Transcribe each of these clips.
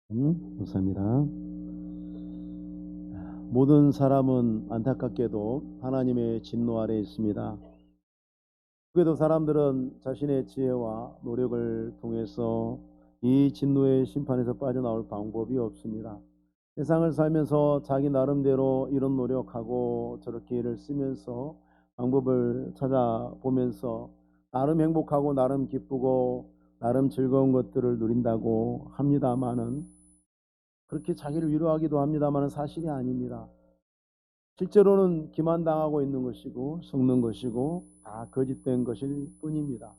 감사합니다. 모든 사람은 안타깝게도 하나님의 진노 아래에 있습니다. 그래도 사람들은 자신의 지혜와 노력을 통해서 이 진노의 심판에서 빠져나올 방법이 없습니다. 세상을 살면서 자기 나름대로 이런 노력하고 저렇게 애를 쓰면서 방법을 찾아보면서 나름 행복하고 나름 기쁘고 나름 즐거운 것들을 누린다고 합니다마는, 그렇게 자기를 위로하기도 합니다마는 사실이 아닙니다. 실제로는 기만당하고 있는 것이고 속는 것이고 다 거짓된 것일 뿐입니다.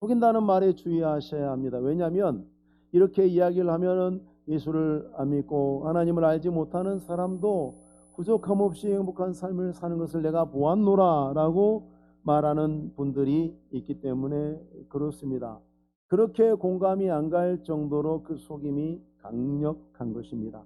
속인다는 말에 주의하셔야 합니다. 왜냐하면 이렇게 이야기를 하면은 예수를 안 믿고 하나님을 알지 못하는 사람도 부족함 없이 행복한 삶을 사는 것을 내가 보았노라 라고 말하는 분들이 있기 때문에 그렇습니다. 그렇게 공감이 안 갈 정도로 그 속임이 강력한 것입니다.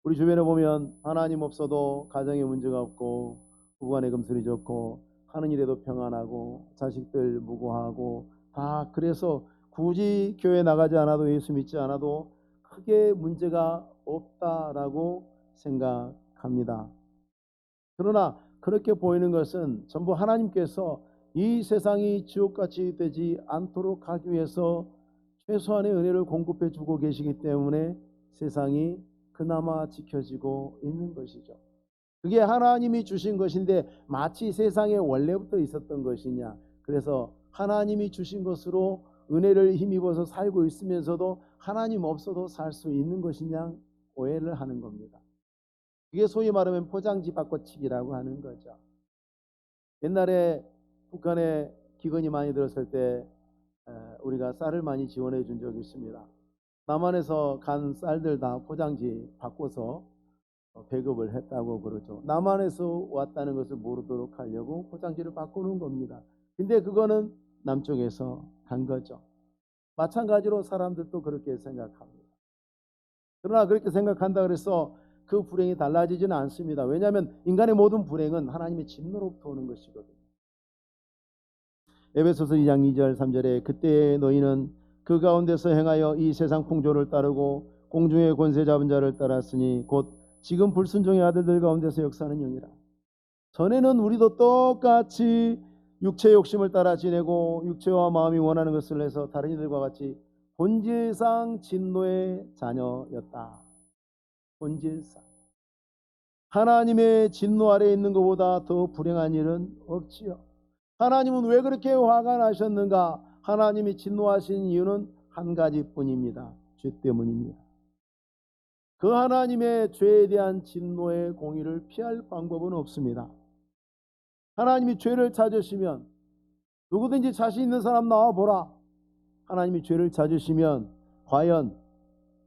우리 주변에 보면 하나님 없어도 가정에 문제가 없고 부부간에 금슬이 좋고 하는 일에도 평안하고 자식들 무고하고 다 그래서 굳이 교회 나가지 않아도 예수 믿지 않아도 크게 문제가 없다라고 생각합니다. 그러나 그렇게 보이는 것은 전부 하나님께서 이 세상이 지옥같이 되지 않도록 하기 위해서 최소한의 은혜를 공급해 주고 계시기 때문에 세상이 그나마 지켜지고 있는 것이죠. 그게 하나님이 주신 것인데 마치 세상에 원래부터 있었던 것이냐, 그래서 하나님이 주신 것으로 은혜를 힘입어서 살고 있으면서도 하나님 없어도 살 수 있는 것이냐 오해를 하는 겁니다. 이게 소위 말하면 포장지 바꿔치기라고 하는 거죠. 옛날에 북한에 기근이 많이 들었을 때 우리가 쌀을 많이 지원해 준 적이 있습니다. 남한에서 간 쌀들 다 포장지 바꿔서 배급을 했다고 그러죠. 남한에서 왔다는 것을 모르도록 하려고 포장지를 바꾸는 겁니다. 근데 그거는 남쪽에서 간 거죠. 마찬가지로 사람들도 그렇게 생각합니다. 그러나 그렇게 생각한다 그래서 그 불행이 달라지지는 않습니다. 왜냐하면 인간의 모든 불행은 하나님의 진노로부터 오는 것이거든요. 에베소서 2장 2절 3절에 그때 너희는 그 가운데서 행하여 이 세상 풍조를 따르고 공중의 권세 잡은 자를 따랐으니 곧 지금 불순종의 아들들 가운데서 역사하는 영이라. 전에는 우리도 똑같이 육체 욕심을 따라 지내고 육체와 마음이 원하는 것을 해서 다른 이들과 같이 본질상 진노의 자녀였다. 본질상 하나님의 진노 아래에 있는 것보다 더 불행한 일은 없지요. 하나님은 왜 그렇게 화가 나셨는가? 하나님이 진노하신 이유는 한 가지뿐입니다. 죄 때문입니다. 그 하나님의 죄에 대한 진노의 공의를 피할 방법은 없습니다. 하나님이 죄를 찾으시면 누구든지 자신 있는 사람 나와보라. 하나님이 죄를 찾으시면 과연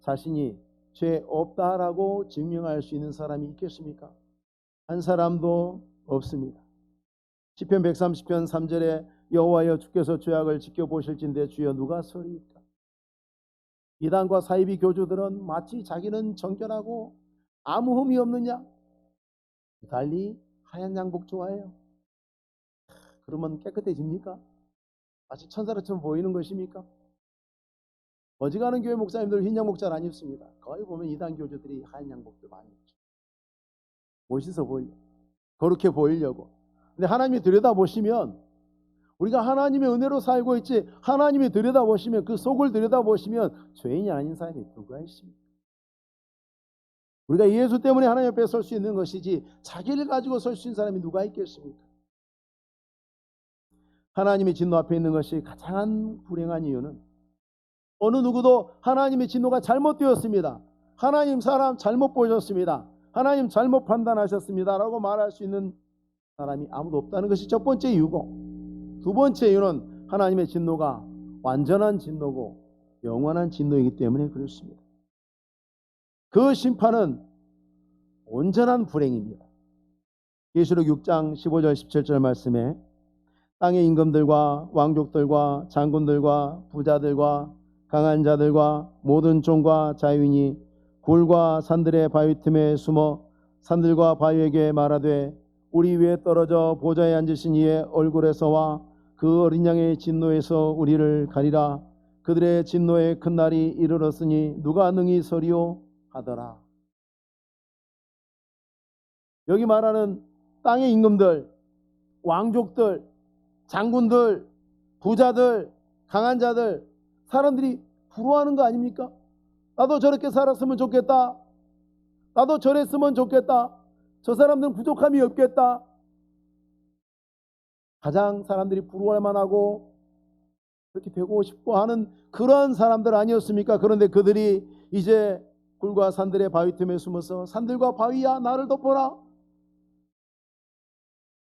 자신이 죄 없다라고 증명할 수 있는 사람이 있겠습니까? 한 사람도 없습니다. 시편 130편 3절에 여호와여 주께서 죄악을 지켜보실진대 주여 누가 서리이까? 이단과 사이비 교주들은 마치 자기는 정결하고 아무 흠이 없느냐? 달리 하얀 양복 좋아해요. 그러면 깨끗해집니까? 마치 천사처럼 보이는 것입니까? 어지간한 교회 목사님들 흰 양복 잘 안 입습니다. 거의 보면 이단 교주들이 하얀 양복들 많이 입죠. 멋있어 보이려고, 거룩해 보이려고. 근데 하나님이 들여다보시면 우리가 하나님의 은혜로 살고 있지, 하나님이 들여다보시면 그 속을 들여다보시면 죄인이 아닌 사람이 누가 있습니까? 우리가 예수 때문에 하나님 앞에 설 수 있는 것이지 자기를 가지고 설 수 있는 사람이 누가 있겠습니까? 하나님의 진노 앞에 있는 것이 가장 불행한 이유는 어느 누구도 하나님의 진노가 잘못되었습니다, 하나님 사람 잘못 보셨습니다, 하나님 잘못 판단하셨습니다 라고 말할 수 있는 사람이 아무도 없다는 것이 첫 번째 이유고, 두 번째 이유는 하나님의 진노가 완전한 진노고 영원한 진노이기 때문에 그렇습니다. 그 심판은 온전한 불행입니다. 계시록 6장 15절 17절 말씀에 땅의 임금들과 왕족들과 장군들과 부자들과 강한 자들과 모든 종과 자유인이 굴과 산들의 바위 틈에 숨어 산들과 바위에게 말하되 우리 위에 떨어져 보좌에 앉으신 이의 얼굴에서와 그 어린 양의 진노에서 우리를 가리라. 그들의 진노의 큰 날이 이르렀으니 누가 능히 서리오 하더라. 여기 말하는 땅의 임금들, 왕족들, 장군들, 부자들, 강한 자들, 사람들이 부러워하는 거 아닙니까? 나도 저렇게 살았으면 좋겠다. 나도 저랬으면 좋겠다. 저 사람들은 부족함이 없겠다. 가장 사람들이 부러워할 만하고 그렇게 되고 싶어 하는 그런 사람들 아니었습니까? 그런데 그들이 이제 굴과 산들의 바위 틈에 숨어서 산들과 바위야 나를 덮어라.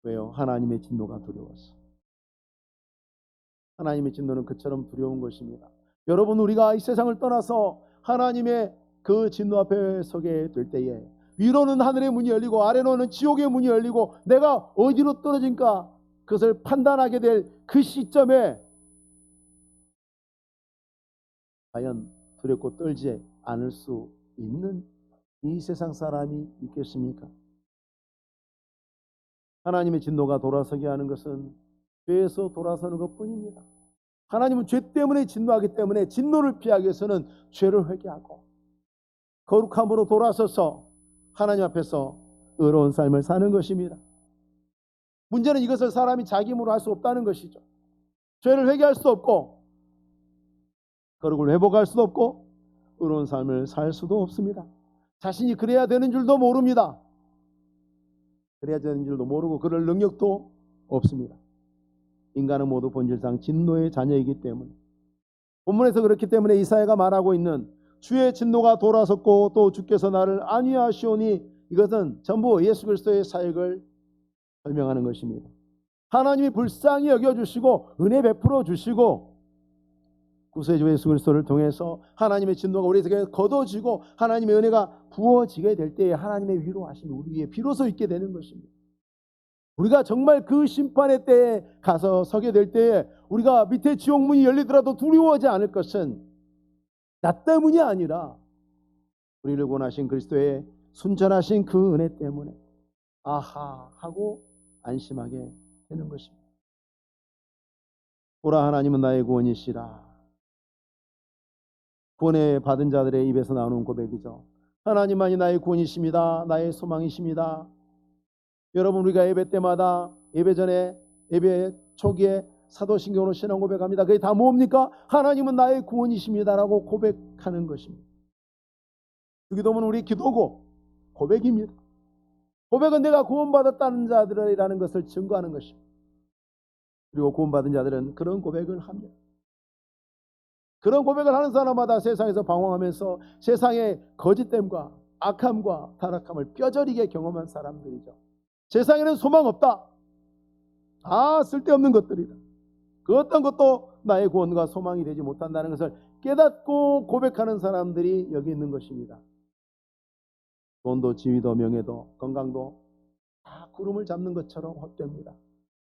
왜요? 하나님의 진노가 두려웠어. 하나님의 진노는 그처럼 두려운 것입니다. 여러분, 우리가 이 세상을 떠나서 하나님의 그 진노 앞에 서게 될 때에 위로는 하늘의 문이 열리고 아래로는 지옥의 문이 열리고 내가 어디로 떨어진가 그것을 판단하게 될 그 시점에 과연 두렵고 떨지 않을 수 있는 이 세상 사람이 있겠습니까? 하나님의 진노가 돌아서게 하는 것은 죄에서 돌아서는 것뿐입니다. 하나님은 죄 때문에 진노하기 때문에 진노를 피하기 위해서는 죄를 회개하고 거룩함으로 돌아서서 하나님 앞에서 의로운 삶을 사는 것입니다. 문제는 이것을 사람이 자기 힘으로 할 수 없다는 것이죠. 죄를 회개할 수도 없고 거룩을 회복할 수도 없고 의로운 삶을 살 수도 없습니다. 자신이 그래야 되는 줄도 모릅니다. 그래야 되는 줄도 모르고 그럴 능력도 없습니다. 인간은 모두 본질상 진노의 자녀이기 때문에 본문에서 그렇기 때문에 이사야가 말하고 있는 주의 진노가 돌아섰고 또 주께서 나를 안위하시오니 이것은 전부 예수 그리스도의 사역을 설명하는 것입니다. 하나님이 불쌍히 여겨주시고 은혜 베풀어 주시고 구세주 예수 그리스도를 통해서 하나님의 진노가 우리에게 걷어지고 하나님의 은혜가 부어지게 될 때에 하나님의 위로하심이 우리 위에 비로소 있게 되는 것입니다. 우리가 정말 그 심판의 때에 가서 서게 될 때에 우리가 밑에 지옥문이 열리더라도 두려워하지 않을 것은 나 때문이 아니라 우리를 구원하신 그리스도의 순전하신 그 은혜 때문에 아하 하고 안심하게 되는 것입니다. 보라 하나님은 나의 구원이시라. 구원에 받은 자들의 입에서 나오는 고백이죠. 하나님만이 나의 구원이십니다. 나의 소망이십니다. 여러분, 우리가 예배 때마다 예배 전에 예배 초기에 사도신경으로 신앙 고백합니다. 그게 다 뭡니까? 하나님은 나의 구원이십니다라고 고백하는 것입니다. 주기도문은 우리 기도고 고백입니다. 고백은 내가 구원받았다는 자들이라는 것을 증거하는 것입니다. 그리고 구원받은 자들은 그런 고백을 합니다. 그런 고백을 하는 사람마다 세상에서 방황하면서 세상의 거짓됨과 악함과 타락함을 뼈저리게 경험한 사람들이죠. 세상에는 소망 없다. 다 쓸데없는 것들이다. 그 어떤 것도 나의 구원과 소망이 되지 못한다는 것을 깨닫고 고백하는 사람들이 여기 있는 것입니다. 돈도 지위도 명예도 건강도 다 구름을 잡는 것처럼 헛됩니다.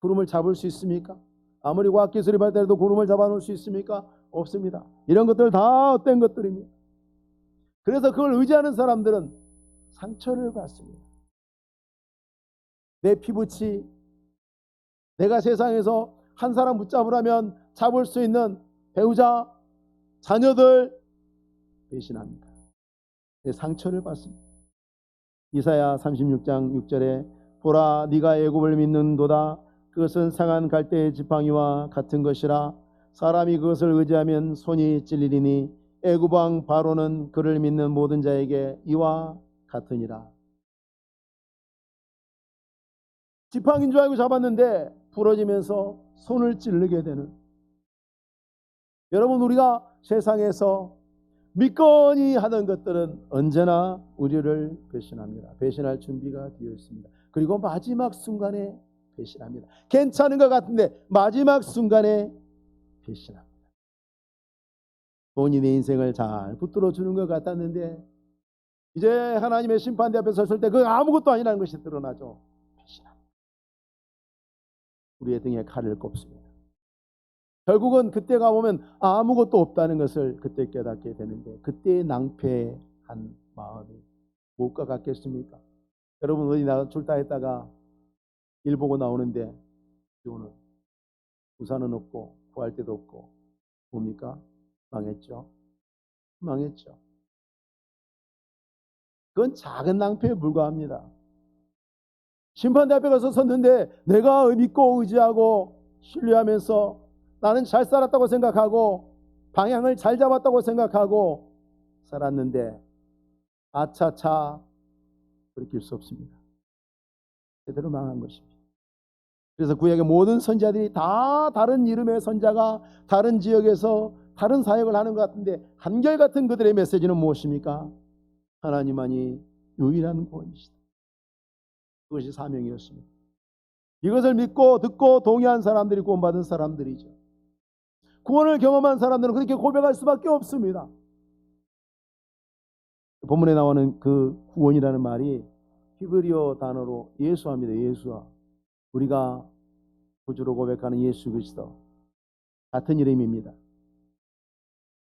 구름을 잡을 수 있습니까? 아무리 과학기술이 발달해도 구름을 잡아놓을 수 있습니까? 없습니다. 이런 것들 다 헛된 것들입니다. 그래서 그걸 의지하는 사람들은 상처를 받습니다. 내 피부치, 내가 세상에서 한 사람 붙잡으라면 잡을 수 있는 배우자, 자녀들 배신합니다. 상처를 받습니다. 이사야 36장 6절에 보라 네가 애굽을 믿는도다. 그것은 상한 갈대의 지팡이와 같은 것이라. 사람이 그것을 의지하면 손이 찔리리니 애굽 왕 바로는 그를 믿는 모든 자에게 이와 같으니라. 지팡이인 줄 알고 잡았는데 부러지면서 손을 찌르게 되는. 여러분, 우리가 세상에서 믿거니 하던 것들은 언제나 우리를 배신합니다. 배신할 준비가 되어 있습니다. 그리고 마지막 순간에 배신합니다. 괜찮은 것 같은데 마지막 순간에 배신합니다. 돈이 내 인생을 잘 붙들어 주는 것 같았는데 이제 하나님의 심판대 앞에 섰을 때 그 아무것도 아니라는 것이 드러나죠. 배신합니다. 우리의 등에 칼을 꼽습니다. 결국은 그때 가보면 아무것도 없다는 것을 그때 깨닫게 되는데 그때의 낭패한 마음이 무엇과 같겠습니까? 여러분, 어디 나가 출타했다가 일 보고 나오는데 비 오는 우산은 없고 구할 데도 없고 뭡니까? 망했죠. 망했죠. 그건 작은 낭패에 불과합니다. 심판대 앞에 가서 섰는데 내가 믿고 의지하고 신뢰하면서 나는 잘 살았다고 생각하고 방향을 잘 잡았다고 생각하고 살았는데 아차차 돌이킬 수 없습니다. 제대로 망한 것입니다. 그래서 구약의 모든 선지자들이 다 다른 이름의 선자가 다른 지역에서 다른 사역을 하는 것 같은데 한결같은 그들의 메시지는 무엇입니까? 하나님만이 유일한 구원이시다. 그것이 사명이었습니다. 이것을 믿고 듣고 동의한 사람들이 구원받은 사람들이죠. 구원을 경험한 사람들은 그렇게 고백할 수밖에 없습니다. 본문에 나오는 그 구원이라는 말이 히브리어 단어로 예수아입니다. 예수아. 우리가 구주로 고백하는 예수 그리스도 같은 이름입니다.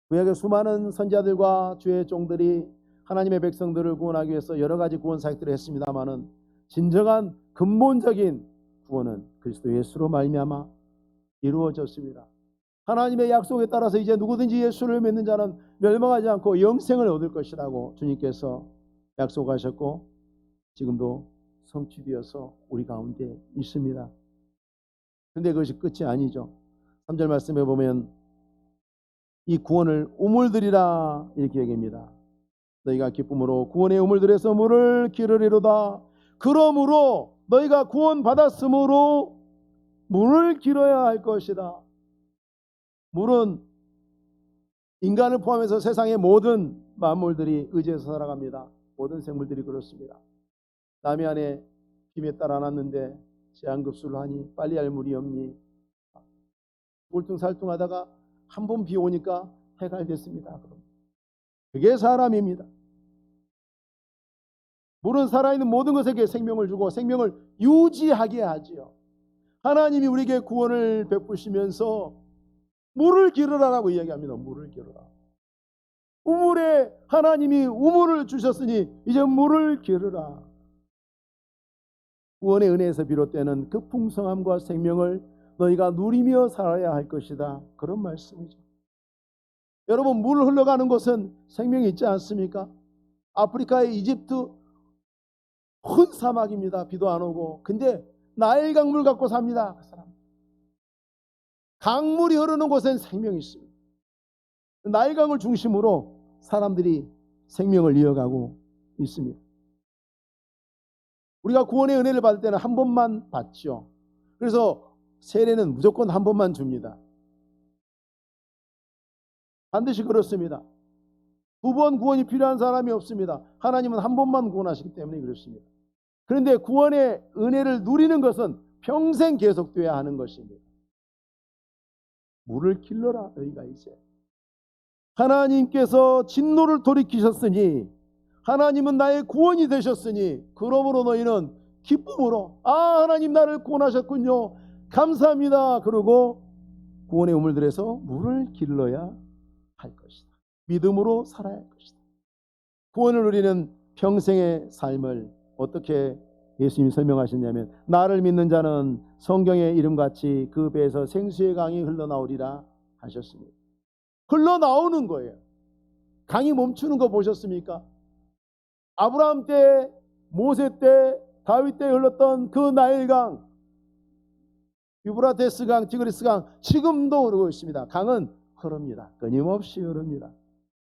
구약의 수많은 선지자들과 주의 종들이 하나님의 백성들을 구원하기 위해서 여러 가지 구원 사역들을 했습니다마는 진정한 근본적인 구원은 그리스도 예수로 말미암아 이루어졌습니다. 하나님의 약속에 따라서 이제 누구든지 예수를 믿는 자는 멸망하지 않고 영생을 얻을 것이라고 주님께서 약속하셨고 지금도 성취되어서 우리 가운데 있습니다. 그런데 그것이 끝이 아니죠. 3절 말씀에 보면 이 구원을 우물들이라 이렇게 얘기합니다. 너희가 기쁨으로 구원의 우물들에서 물을 기르리로다. 그러므로 너희가 구원받았으므로 물을 기러야 할 것이다. 물은 인간을 포함해서 세상의 모든 만물들이 의지해서 살아갑니다. 모든 생물들이 그렇습니다. 남의 안에 김에 따라 놨는데 제한급수를 하니 빨리 할 물이 없니. 울퉁살퉁하다가 한 번 비 오니까 해갈됐습니다. 그게 사람입니다. 물은 살아있는 모든 것에게 생명을 주고 생명을 유지하게 하지요. 하나님이 우리에게 구원을 베푸시면서 물을 기르라라고 이야기합니다. 물을 기르라. 우물에 하나님이 우물을 주셨으니 이제 물을 기르라. 구원의 은혜에서 비롯되는 그 풍성함과 생명을 너희가 누리며 살아야 할 것이다. 그런 말씀이죠. 여러분, 물 흘러가는 곳은 생명이 있지 않습니까? 아프리카의 이집트 큰 사막입니다. 비도 안 오고. 근데 나일 강물 갖고 삽니다. 그 사람. 강물이 흐르는 곳엔 생명이 있습니다. 나일 강을 중심으로 사람들이 생명을 이어가고 있습니다. 우리가 구원의 은혜를 받을 때는 한 번만 받죠. 그래서 세례는 무조건 한 번만 줍니다. 반드시 그렇습니다. 두 번 구원이 필요한 사람이 없습니다. 하나님은 한 번만 구원하시기 때문에 그렇습니다. 그런데 구원의 은혜를 누리는 것은 평생 계속돼야 하는 것입니다. 물을 길러라 너희가 이제. 하나님께서 진노를 돌이키셨으니 하나님은 나의 구원이 되셨으니 그러므로 너희는 기쁨으로 하나님 나를 구원하셨군요. 감사합니다. 그러고 구원의 우물들에서 물을 길러야 할 것이다. 믿음으로 살아야 할 것이다. 구원을 누리는 평생의 삶을 어떻게 예수님이 설명하셨냐면 나를 믿는 자는 성경의 이름같이 그 배에서 생수의 강이 흘러나오리라 하셨습니다. 흘러나오는 거예요. 강이 멈추는 거 보셨습니까? 아브라함 때, 모세 때, 다윗 때 흘렀던 그 나일강, 유브라테스 강, 티그리스 강 지금도 흐르고 있습니다. 강은 흐릅니다. 끊임없이 흐릅니다.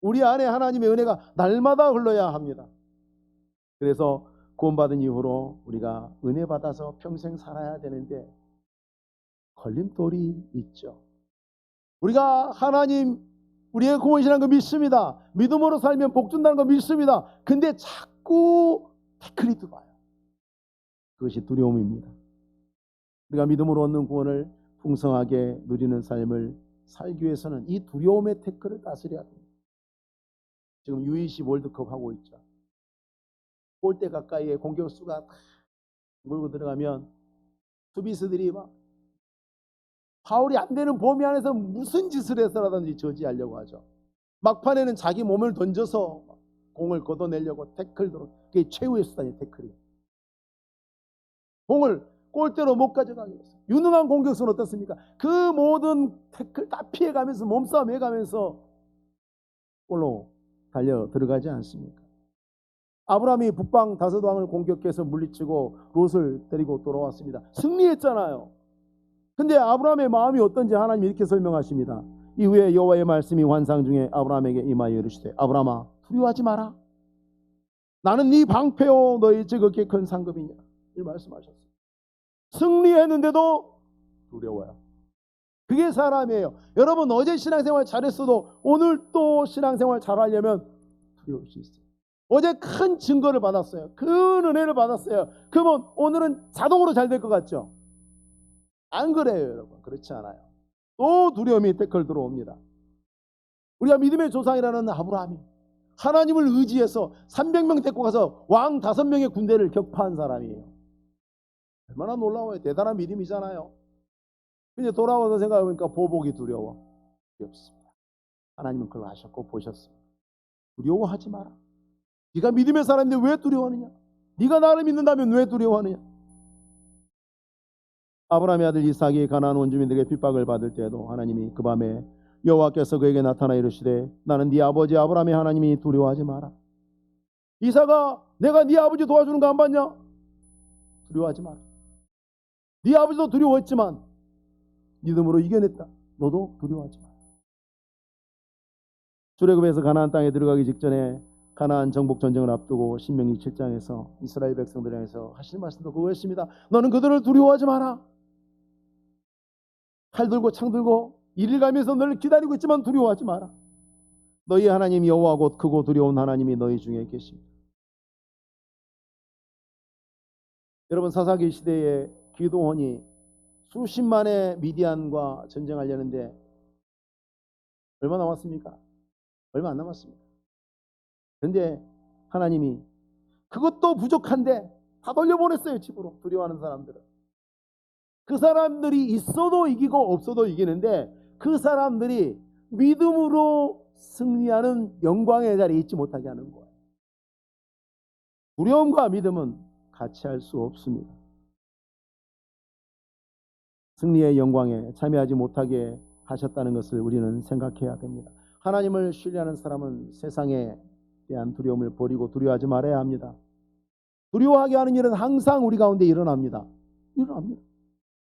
우리 안에 하나님의 은혜가 날마다 흘러야 합니다. 그래서 구원받은 이후로 우리가 은혜 받아서 평생 살아야 되는데 걸림돌이 있죠. 우리가 하나님 우리의 구원이라는 거 믿습니다. 믿음으로 살면 복 준다는 거 믿습니다. 근데 자꾸 태클이 들어와요. 그것이 두려움입니다. 우리가 믿음으로 얻는 구원을 풍성하게 누리는 삶을 살기 위해서는 이 두려움의 태클을 다스려야 됩니다. 지금 U20 월드컵 하고 있죠. 골대 가까이에 공격수가 물고 들어가면 수비수들이 막 파울이 안 되는 범위 안에서 무슨 짓을 해서라든지 저지하려고 하죠. 막판에는 자기 몸을 던져서 공을 걷어내려고 태클도 그게 최후의 수단이 태클이에요. 공을 골대로 못 가져가기 위해서. 유능한 공격수는 어떻습니까? 그 모든 태클 다 피해가면서 몸싸움 해가면서 골로 달려 들어가지 않습니까? 아브라함이 북방 다섯 왕을 공격해서 물리치고 롯을 데리고 돌아왔습니다. 승리했잖아요. 근데 아브라함의 마음이 어떤지 하나님이 이렇게 설명하십니다. 이후에 여호와의 말씀이 환상 중에 아브라함에게 임하여 이르시되 아브라함아 두려워하지 마라. 나는 네 방패요 너희 지극히 큰 상급이냐. 이 말씀하셨어요. 승리했는데도 두려워요. 그게 사람이에요. 여러분 어제 신앙생활 잘했어도 오늘 또 신앙생활 잘하려면 두려울 수 있어요. 어제 큰 증거를 받았어요. 큰 은혜를 받았어요. 그러면 오늘은 자동으로 잘 될 것 같죠? 안 그래요, 여러분. 그렇지 않아요. 또 두려움이 태클 들어옵니다. 우리가 믿음의 조상이라는 아브라함이 하나님을 의지해서 300명 데리고 가서 왕 5명의 군대를 격파한 사람이에요. 얼마나 놀라워요. 대단한 믿음이잖아요. 근데 돌아와서 생각해보니까 보복이 두려워. 두렵습니다. 하나님은 그걸 아셨고 보셨습니다. 두려워하지 마라. 네가 믿음의 사람인데 왜 두려워하느냐? 네가 나를 믿는다면 왜 두려워하느냐? 아브라함의 아들 이삭이 가나안 원주민들에게 핍박을 받을 때에도 하나님이 그 밤에 여호와께서 그에게 나타나 이르시되 나는 네 아버지 아브라함의 하나님이 두려워하지 마라. 이삭아 내가 네 아버지 도와주는 거 안 봤냐? 두려워하지 마라. 네 아버지도 두려워했지만 믿음으로 이겨냈다. 너도 두려워하지 마라. 출애굽에서 가나안 땅에 들어가기 직전에 가나안 정복 전쟁을 앞두고 신명기 7장에서 이스라엘 백성들 향해서 하신 말씀도 그거였습니다. 너는 그들을 두려워하지 마라. 칼 들고 창 들고 이를 가면서 너를 기다리고 있지만 두려워하지 마라. 너희 하나님 여호와 곧 크고 두려운 하나님이 너희 중에 계십니다. 여러분 사사기 시대에 기도원이 수십만의 미디안과 전쟁하려는데 얼마 남았습니까? 얼마 안 남았습니다. 그런데 하나님이 그것도 부족한데 다 돌려보냈어요. 집으로. 두려워하는 사람들은. 그 사람들이 있어도 이기고 없어도 이기는데 그 사람들이 믿음으로 승리하는 영광의 자리에 있지 못하게 하는 거예요. 두려움과 믿음은 같이 할 수 없습니다. 승리의 영광에 참여하지 못하게 하셨다는 것을 우리는 생각해야 됩니다. 하나님을 신뢰하는 사람은 세상에 대한 두려움을 버리고 두려워하지 말아야 합니다. 두려워하게 하는 일은 항상 우리 가운데 일어납니다.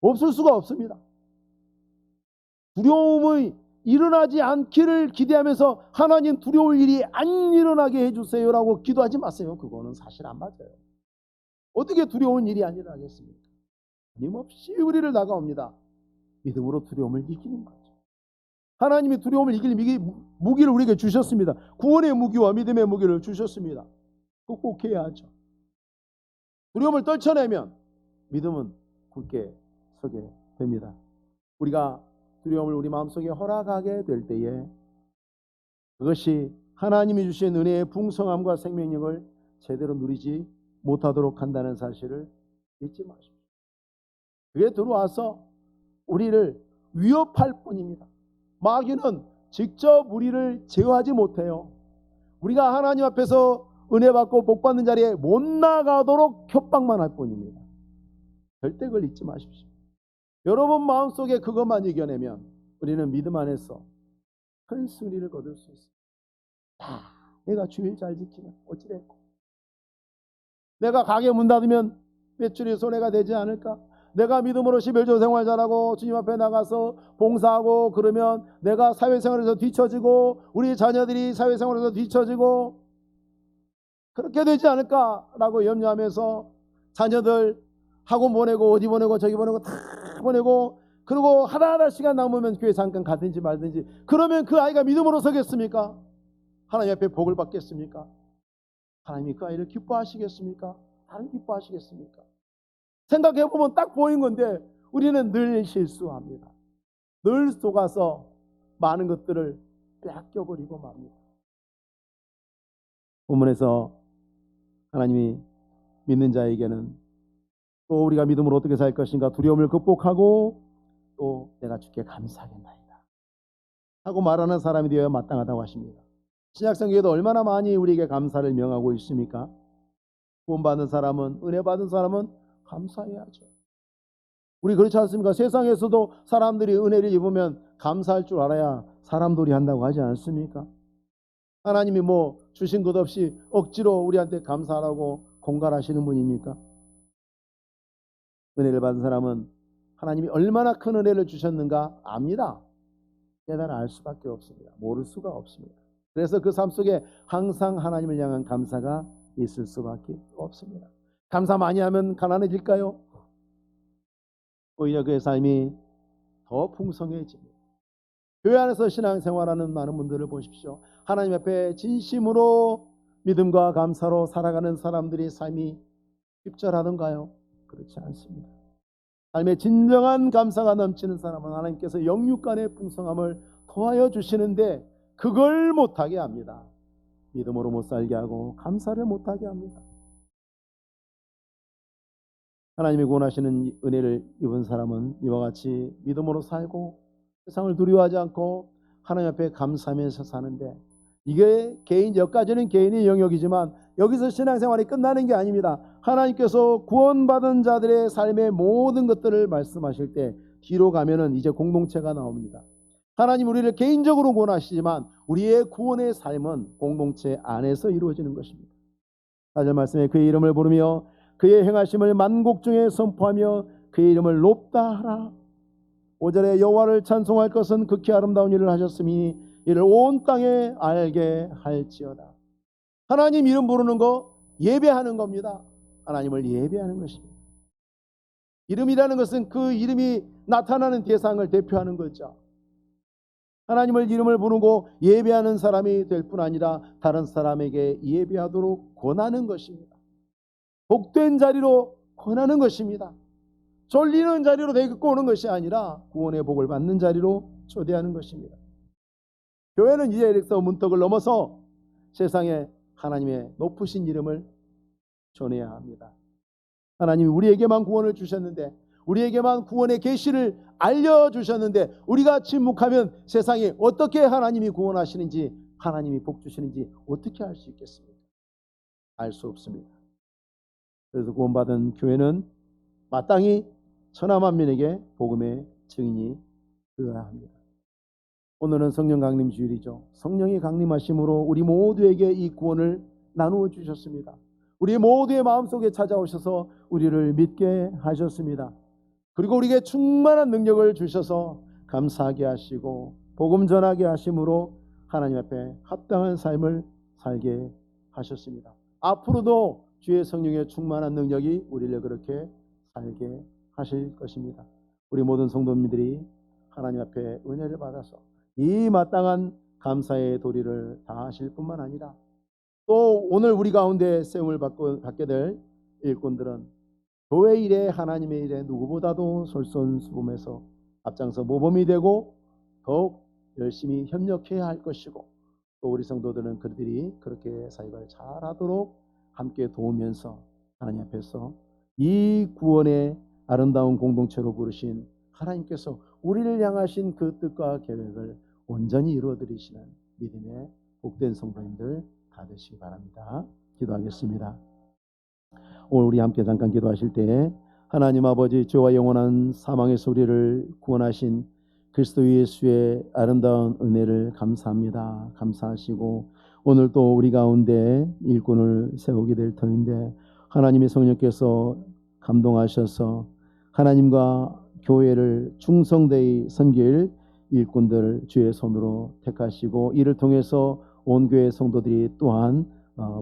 없을 수가 없습니다. 두려움이 일어나지 않기를 기대하면서 하나님 두려울 일이 안 일어나게 해주세요라고 기도하지 마세요. 그거는 사실 안 맞아요. 어떻게 두려운 일이 안 일어나겠습니까? 끊임없이 우리를 다가옵니다. 믿음으로 두려움을 이기는 거죠. 하나님이 두려움을 이길 무기를 우리에게 주셨습니다. 구원의 무기와 믿음의 무기를 주셨습니다. 극복해야 하죠. 두려움을 떨쳐내면 믿음은 굳게 서게 됩니다. 우리가 두려움을 우리 마음속에 허락하게 될 때에 그것이 하나님이 주신 은혜의 풍성함과 생명력을 제대로 누리지 못하도록 한다는 사실을 잊지 마십시오. 그게 들어와서 우리를 위협할 뿐입니다. 마귀는 직접 우리를 제어하지 못해요. 우리가 하나님 앞에서 은혜 받고 복 받는 자리에 못 나가도록 협박만 할 뿐입니다. 절대 그걸 잊지 마십시오. 여러분 마음속에 그것만 이겨내면 우리는 믿음 안에서 큰 승리를 거둘 수 있습니다. 내가 주일 잘 지키면 어찌됐고, 내가 가게 문 닫으면 매출이 손해가 되지 않을까? 내가 믿음으로 11조 생활 잘하고 주님 앞에 나가서 봉사하고 그러면 내가 사회생활에서 뒤처지고 우리 자녀들이 사회생활에서 뒤처지고 그렇게 되지 않을까라고 염려하면서 자녀들 학원 보내고 어디 보내고 저기 보내고 다 보내고 그리고 하나하나 시간 남으면 교회 잠깐 가든지 말든지 그러면 그 아이가 믿음으로 서겠습니까? 하나님 앞에 복을 받겠습니까? 하나님이 그 아이를 기뻐하시겠습니까? 나는 기뻐하시겠습니까? 생각해보면 딱 보인 건데 우리는 늘 실수합니다. 늘 속아서 많은 것들을 빼앗겨버리고 맙니다. 본문에서 하나님이 믿는 자에게는 또 우리가 믿음으로 어떻게 살 것인가 두려움을 극복하고 또 내가 주께 감사하겠나이다 하고 말하는 사람이 되어야 마땅하다고 하십니다. 신약성경에도 얼마나 많이 우리에게 감사를 명하고 있습니까? 구원받은 사람은 은혜 받은 사람은 감사해야죠. 우리 그렇지 않습니까? 세상에서도 사람들이 은혜를 입으면 감사할 줄 알아야 사람들이 한다고 하지 않습니까? 하나님이 뭐 주신 것 없이 억지로 우리한테 감사하라고 공갈하시는 분입니까? 은혜를 받은 사람은 하나님이 얼마나 큰 은혜를 주셨는가 압니다. 깨달아 알 수밖에 없습니다. 모를 수가 없습니다. 그래서 그 삶 속에 항상 하나님을 향한 감사가 있을 수밖에 없습니다. 감사 많이 하면 가난해질까요? 오히려 그의 삶이 더 풍성해집니다. 교회 안에서 신앙생활하는 많은 분들을 보십시오. 하나님 앞에 진심으로 믿음과 감사로 살아가는 사람들의 삶이 tip절하던가요? 그렇지 않습니다. 삶에 진정한 감사가 넘치는 사람은 하나님께서 영육간의 풍성함을 더하여 주시는데 그걸 못하게 합니다. 믿음으로 못 살게 하고 감사를 못하게 합니다. 하나님이 구원하시는 은혜를 입은 사람은 이와 같이 믿음으로 살고 세상을 두려워하지 않고 하나님 앞에 감사하면서 사는데, 이게 여기까지는 개인의 영역이지만 여기서 신앙생활이 끝나는 게 아닙니다. 하나님께서 구원받은 자들의 삶의 모든 것들을 말씀하실 때 뒤로 가면은 이제 공동체가 나옵니다. 하나님 우리를 개인적으로 구원하시지만 우리의 구원의 삶은 공동체 안에서 이루어지는 것입니다. 4절 말씀에 그의 이름을 부르며 그의 행하심을 만국 중에 선포하며 그의 이름을 높다 하라. 5절에 여호와를 찬송할 것은 극히 아름다운 일을 하셨으니 이를 온 땅에 알게 할지어다. 하나님 이름 부르는 거 예배하는 겁니다. 하나님을 예배하는 것입니다. 이름이라는 것은 그 이름이 나타나는 대상을 대표하는 거죠. 하나님을 이름을 부르고 예배하는 사람이 될 뿐 아니라 다른 사람에게 예배하도록 권하는 것입니다. 복된 자리로 권하는 것입니다. 졸리는 자리로 데리고 오는 것이 아니라 구원의 복을 받는 자리로 초대하는 것입니다. 교회는 이제 이렇게 문턱을 넘어서 세상에 하나님의 높으신 이름을 전해야 합니다. 하나님이 우리에게만 구원을 주셨는데, 우리에게만 구원의 계시를 알려주셨는데 우리가 침묵하면 세상에 어떻게 하나님이 구원하시는지, 하나님이 복 주시는지 어떻게 알 수 있겠습니까? 알 수 없습니다. 그래서 구원받은 교회는 마땅히 천하만민에게 복음의 증인이 되어야 합니다. 오늘은 성령 강림 주일이죠. 성령이 강림하심으로 우리 모두에게 이 구원을 나누어 주셨습니다. 우리 모두의 마음속에 찾아오셔서 우리를 믿게 하셨습니다. 그리고 우리에게 충만한 능력을 주셔서 감사하게 하시고 복음 전하게 하심으로 하나님 앞에 합당한 삶을 살게 하셨습니다. 앞으로도 주의 성령의 충만한 능력이 우리를 그렇게 살게 하실 것입니다. 우리 모든 성도님들이 하나님 앞에 은혜를 받아서 이 마땅한 감사의 도리를 다하실 뿐만 아니라 또 오늘 우리 가운데 세움을 받게 될 일꾼들은 교회 일에 하나님의 일에 누구보다도 솔선수범해서 앞장서 모범이 되고 더욱 열심히 협력해야 할 것이고, 또 우리 성도들은 그들이 그렇게 사역을 잘하도록 함께 도우면서 하나님 앞에서 이 구원의 아름다운 공동체로 부르신 하나님께서 우리를 향하신 그 뜻과 계획을 온전히 이루어드리시는 믿음의 복된 성도님들 다 되시기 바랍니다. 기도하겠습니다. 오늘 우리 함께 잠깐 기도하실 때 하나님 아버지, 죄와 영원한 사망에서 우리를 구원하신 그리스도 예수의 아름다운 은혜를 감사합니다. 감사하시고 오늘 또 우리 가운데 일꾼을 세우게 될 터인데 하나님의 성령께서 감동하셔서 하나님과 교회를 충성되이 섬길 일꾼들 주의 손으로 택하시고 이를 통해서 온 교회 성도들이 또한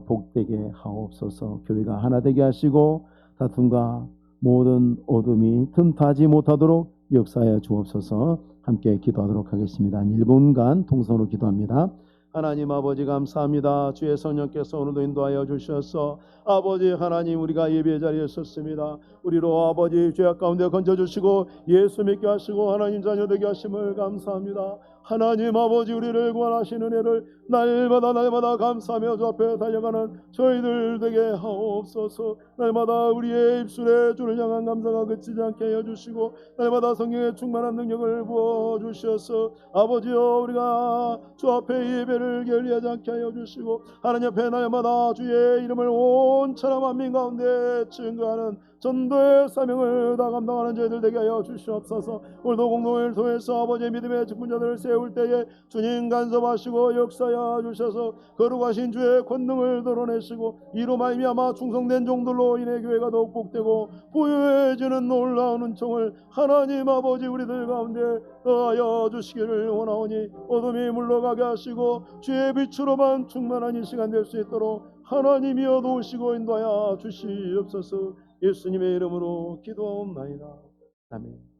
복되게 하옵소서. 교회가 하나 되게 하시고 다툼과 모든 어둠이 틈타지 못하도록 역사하여 주옵소서. 함께 기도하도록 하겠습니다. 1분간 통성으로 기도합니다. 하나님 아버지 감사합니다. 주의 성령께서 오늘도 인도하여 주셔서 아버지 하나님, 우리가 예배 자리에 섰습니다. 우리로 아버지 죄악 가운데 건져주시고 예수 믿게 하시고 하나님 자녀 되게 하심을 감사합니다. 하나님 아버지, 우리를 구원하시는 은혜를 날마다 감사하며 주 앞에 달려가는 저희들 되게 하옵소서. 날마다 우리의 입술에 주를 향한 감사가 그치지 않게 하여 주시고 날마다 성령의 충만한 능력을 부어주셔서 아버지여, 우리가 주 앞에 예배를 게을리하지 않게 하여 주시고 하나님 앞에 날마다 주의 이름을 온 천하 만민 가운데 증거하는 전도의 사명을 다 감당하는 저희들 되게 하여 주시옵소서. 오늘도 공동회를 통해서 아버지의 믿음의 직분자들을 세울 때에 주님 간섭하시고 역사하여 주셔서 거룩하신 주의 권능을 드러내시고 이로 말미암아 충성된 종들로 인해 교회가 더욱 복되고 부유해지는 놀라운 은총을 하나님 아버지 우리들 가운데 더하여 주시기를 원하오니 어둠이 물러가게 하시고 주의 빛으로만 충만한 이 시간 될 수 있도록 하나님이여 도우시고 인도하여 주시옵소서. 예수님의 이름으로 기도하옵나이다. 아멘.